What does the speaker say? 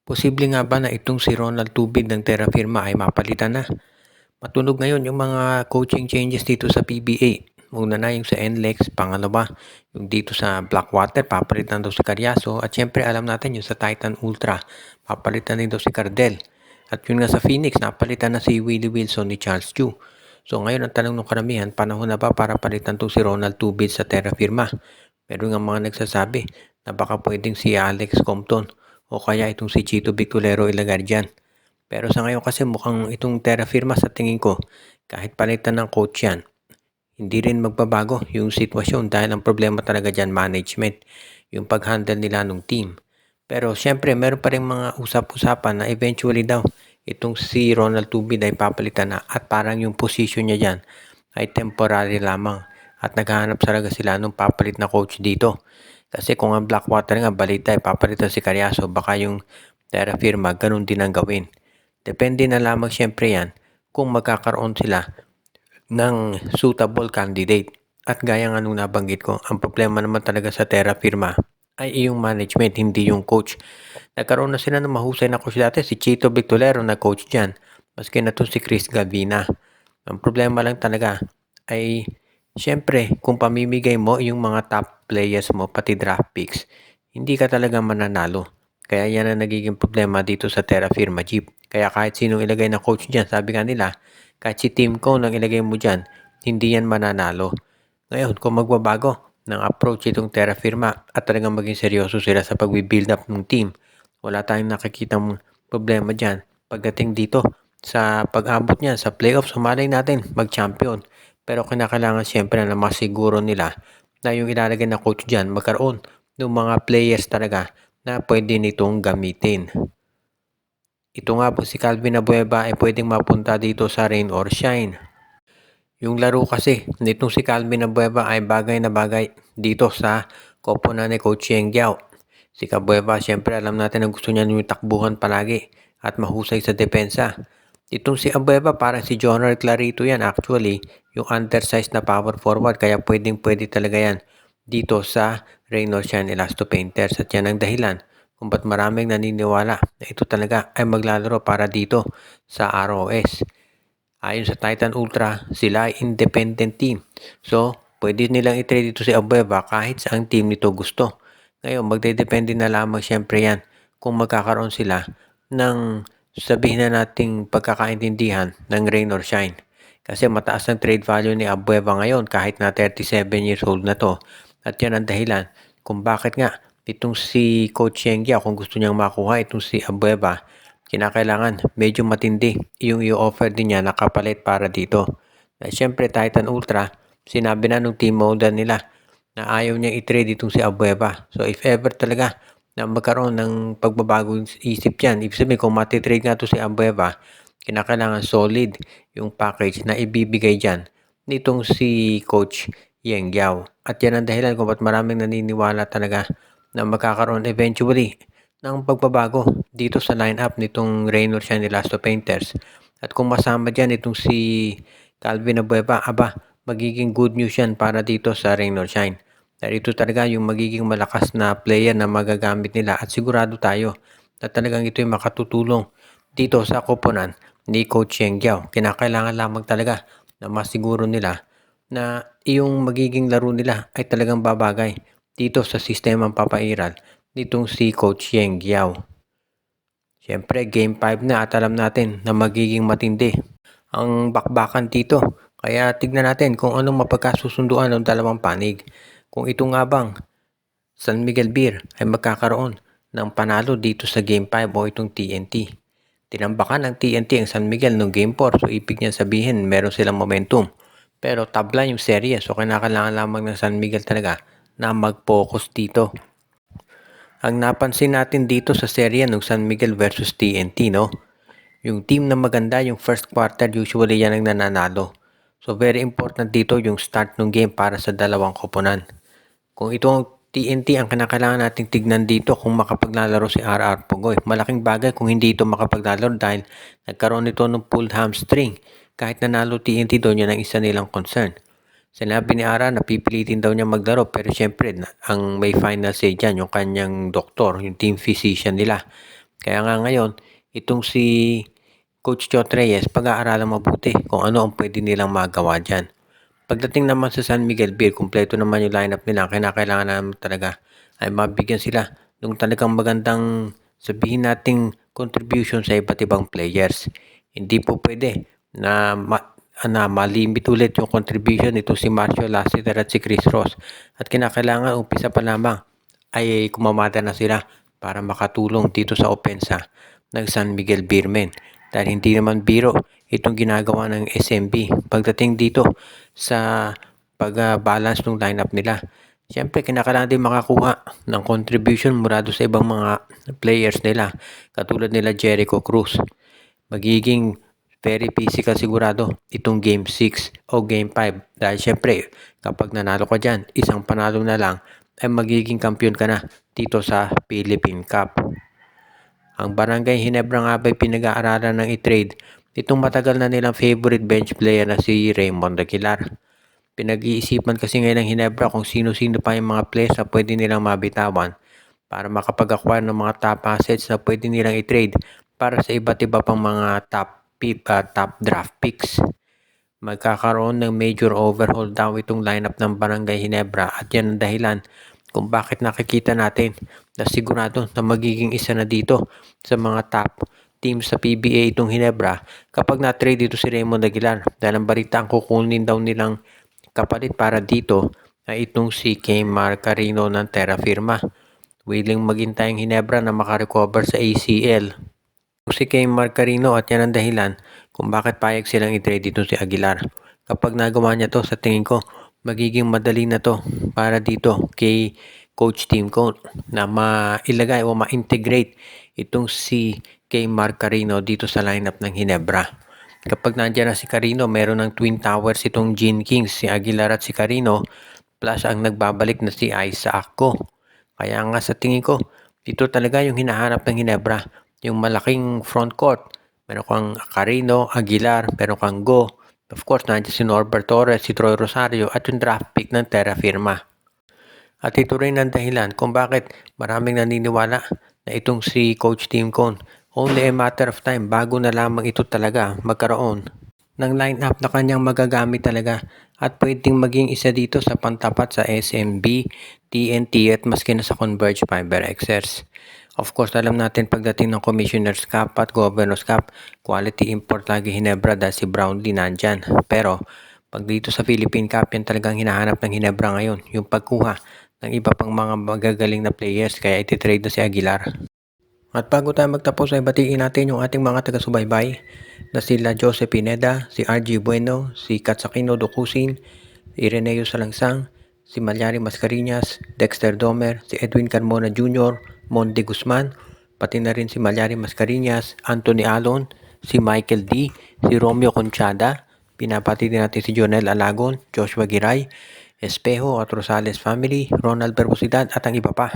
Posible nga ba na itong si Ronald Tubig ng Terra Firma ay mapalitan na? Matunog ngayon yung mga coaching changes dito sa PBA. Una na yung sa NLEX, pangalawa yung dito sa Blackwater, papalitan daw si Carriazo. At syempre alam natin yung sa Titan Ultra, papalitan din daw si Cardell. At yun nga sa Phoenix, napalitan na si Willie Wilson ni Charles Chu. So ngayon ang tanong ng karamihan, panahon na ba para palitan to si Ronald Tubig sa Terra Firma? Meron nga mga nagsasabi na baka pwedeng si Alex Compton o kaya itong si Chito Bicolero ilagay dyan. Pero sa ngayon kasi mukhang itong Terra Firma sa tingin ko, kahit palitan ng coach yan, hindi rin magbabago yung sitwasyon dahil ang problema talaga dyan management, yung pag-handle nila ng team. Pero syempre meron pa rin mga usap-usapan na eventually daw itong si Ronald Tubid ay papalitan na at parang yung position niya dyan ay temporary lamang at naghahanap talaga sila nung papalit na coach dito. Kasi kung ang Blackwater nga balita ay papalitan si Carriazo, baka yung Terra Firma ganun din ang gawin. Depende na lamang syempre yan kung magkakaroon sila ng suitable candidate. At gaya nga nung nabanggit ko, ang problema naman talaga sa Terra Firma ay yung management, hindi yung coach. Nagkaroon na sila ng mahusay na coach dati, si Chito Victolero na coach dyan, maski na to si Chris Gavina. Ang problema lang talaga ay syempre kung pamimigay mo yung mga top players mo, pati draft picks, hindi ka talaga mananalo. Kaya yan ang nagiging problema dito sa Terra Firma Jeep. Kaya kahit sinong ilagay na coach dyan, sabi nga nila, kahit si Team Cone ang ilagay mo dyan, hindi yan mananalo. Ngayon, kung magbabago ng approach itong Terra Firma at talagang maging seryoso sila sa pag-build up ng team, wala tayong nakikitang problema dyan. Pagdating dito, sa pag-abot niyan, sa playoffs, humalay natin mag-champion. Pero kinakailangan siyempre na masiguro nila na yung ilalagay na coach dyan, magkaroon ng mga players talaga na pwede nitong gamitin. Ito nga po si Calvin Abueva ay pwedeng mapunta dito sa rain or shine. Yung laro kasi nitong si Calvin Abueva ay bagay na bagay dito sa koponan ni Coach Yeng Giao. Si Abueva syempre alam natin na gusto niya yung takbuhan palagi at mahusay sa depensa. Itong si Abueva parang si Jonard Clarito yan actually, yung undersized na power forward kaya pwede talaga yan dito sa rain or shine Elasto Painters at yan ang dahilan kung ba't maraming naniniwala na ito talaga ay maglalaro para dito sa ROS. Ayon sa Titan Ultra, sila ay independent team. So, pwede nilang i-trade dito si Abueva kahit saang team nito gusto. Ngayon, magdedepende na lamang syempre yan kung magkakaroon sila ng sabihin na nating pagkakaintindihan ng rain or shine. Kasi mataas ang trade value ni Abueva ngayon kahit na 37 years old na to. At yan ang dahilan kung bakit nga itong si Coach Yengia kung gusto niyang makuha itong si Abueva, kinakailangan medyo matindi yung i-offer din niya na kapalit para dito. Siyempre Titan Ultra, sinabi na nung team model nila na ayaw niya i-trade itong si Abueva. So if ever talaga na magkaroon ng pagbabagong isip yan, ibig sabihin kung matitrade nga to si Abueva, kinakailangan solid yung package na ibibigay dyan nitong si Coach Yeng Giao. At yan ang dahilan kung ba't maraming naniniwala talaga na magkakaroon eventually ng pagbabago dito sa lineup nitong Rain or Shine Elasto Painters. At kung masama dyan itong si Calvin Abueva, magiging good news yan para dito sa Rain or Shine. Dahil ito talaga yung magiging malakas na player na magagamit nila at sigurado tayo na talagang ito yung makatutulong dito sa koponan ni Coach Yeng Giao. Kinakailangan lamang talaga na masiguro nila na yung magiging laro nila ay talagang babagay dito sa sistemang papairal nitong si Coach Yeng Giao. Siyempre, Game 5 na at alam natin na magiging matindi ang bakbakan dito. Kaya tignan natin kung anong mapagkasusunduan ng dalawang panig. Kung ito nga bang San Miguel Beer ay magkakaroon ng panalo dito sa Game 5 o itong TNT. Tinambakan ng TNT ang San Miguel noong Game 4, so ibig niya sabihin meron silang momentum. Pero tabla yung serye, so kinakailangan lamang ng San Miguel talaga na mag-focus dito. Ang napansin natin dito sa serye ng San Miguel versus TNT, no? Yung team na maganda, yung first quarter, usually yan ang nananalo. So very important dito yung start ng game para sa dalawang koponan. Kung itong TNT ang kinakailangan nating tignan dito kung makapaglalaro si RR Pugoy. Malaking bagay kung hindi ito makapaglalaro dahil nagkaroon ito ng pulled hamstring. Kahit nanalo TNT doon, yan ang isa nilang concern. Sinabi ni Ara na pipilitin daw niya maglaro pero syempre ang may final say dyan yung kanyang doktor, yung team physician nila. Kaya nga ngayon, itong si Coach Chot Reyes, pag-aaralang mabuti kung ano ang pwede nilang magawa dyan. Pagdating naman sa San Miguel Beer, kumpleto naman yung lineup nila. Kinakailangan naman talaga ay mabigyan sila ng talagang magandang sabihin nating contribution sa iba't ibang players. Hindi po pwede na malimit ulit yung contribution nito si Marcio Lassiter at si Chris Ross. At kinakailangan umpisa pa lamang ay kumamada na sila para makatulong dito sa opensa ng San Miguel Beermen. Dahil hindi naman biro itong ginagawa ng SMB pagdating dito sa pag-balance ng lineup nila. Siyempre, kinakailangan din makakuha ng contribution mula sa ibang mga players nila katulad nila Jericho Cruz. Magiging very physical sigurado itong Game 6 o Game 5 dahil siyempre kapag nanalo ka dyan, isang panalo na lang ay magiging kampiyon ka na dito sa Philippine Cup. Ang Barangay Ginebra nga ba'y pinag-aaralan ng i-trade itong matagal na nilang favorite bench player na si Raymond Aguilar. Pinag-iisipan kasi ngayon ng Ginebra kung sino-sino pa yung mga players na pwede nilang mabitawan para makapag-acquire ng mga top assets na pwede nilang i-trade para sa iba't iba pang mga top draft picks. Magkakaroon ng major overhaul daw itong lineup ng Barangay Ginebra at yan ang dahilan kung bakit nakikita natin na sigurado na magiging isa na dito sa mga top teams sa PBA itong Ginebra kapag na-trade dito si Raymond Aguilar dahil ang balita ang kukunin daw nilang kapalit para dito ay itong si Kmar Carino ng Terra Firma. Willing maghintay ang Ginebra na makarecover sa ACL. Si Kmar Carino at yan ang dahilan kung bakit payag silang i-trade dito si Aguilar. Kapag nagawa niya to, sa tingin ko, magiging madali na to para dito kay Coach Tim Cone na mailagay o ma-integrate itong si Kmar Carino dito sa lineup ng Ginebra. Kapag nandiyan na si Carino, meron ng Twin Towers itong Gene Kings, si Aguilar at si Carino, plus ang nagbabalik na si Isaac Go. Kaya nga sa tingin ko, dito talaga yung hinahanap ng Ginebra, yung malaking front court. Meron kang Carino, Aguilar, meron kang Go. Of course, nandiyan si Norbert Torres, si Troy Rosario, at yung draft pick ng Terra Firma. At ito rin ang dahilan kung bakit maraming naniniwala na itong si Coach Tim Cone, only a matter of time bago na lamang ito talaga magkaroon ng line-up na kanyang magagamit talaga at pwedeng maging isa dito sa pantapat sa SMB, TNT at maski na sa Converge Fiber XRs. Of course, alam natin pagdating ng Commissioner's Cup at Governor's Cup, quality import lagi Ginebra dahil si Brownlee nandyan. Pero pag dito sa Philippine Cup, yan talagang hinahanap ng Ginebra ngayon, yung pagkuha ng iba pang mga magagaling na players kaya iti-trade na si Aguilar. At bago tayo magtapos ay batiin natin yung ating mga taga-subaybay na sila Joseph Pineda, si RG Bueno, si Katsakino Dokusin, si Ireneo Salangsang, si Malyari Mascareñas, Dexter Domer, si Edwin Carmona Jr., Monde Guzman, pati na rin si Malyari Mascareñas, Anthony Alon, si Michael D., si Romeo Conchada, pinapati din natin si Jonel Alagon, Joshua Giray, Espejo at Rosales Family, Ronald Berbosidad at ang iba pa.